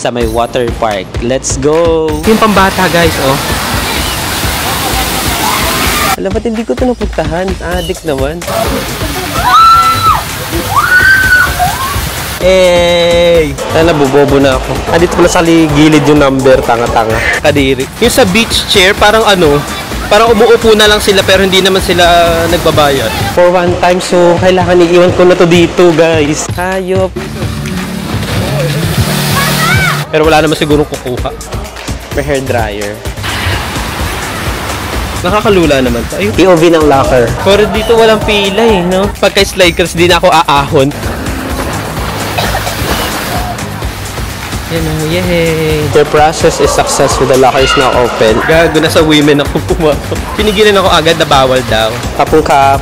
sa may water park. Let's go! Yung pambata guys, oh. Alam, ba't hindi ko ito napuntahan? Adik naman. Hey! Nabubobo na ako. Dito pala sa gilid yung number, tanga-tanga. Kadiri. Yung sa beach chair, parang ano, parang umuupo na lang sila pero hindi naman sila nagbabayad. For one time, so kailangan iiwan ko na to dito, guys. Hayop. Pero wala naman sigurong kukuha. May hair dryer. Nakakalula naman to. Ayun. POV ng locker. Pero dito walang pila eh, no? Pagka sliders, di na ako aahon. Yan o, yay! The process is successful. The locker is now open. Gago na sa women ako pumasok. Pinigilan ako agad na bawal daw. Kapong ka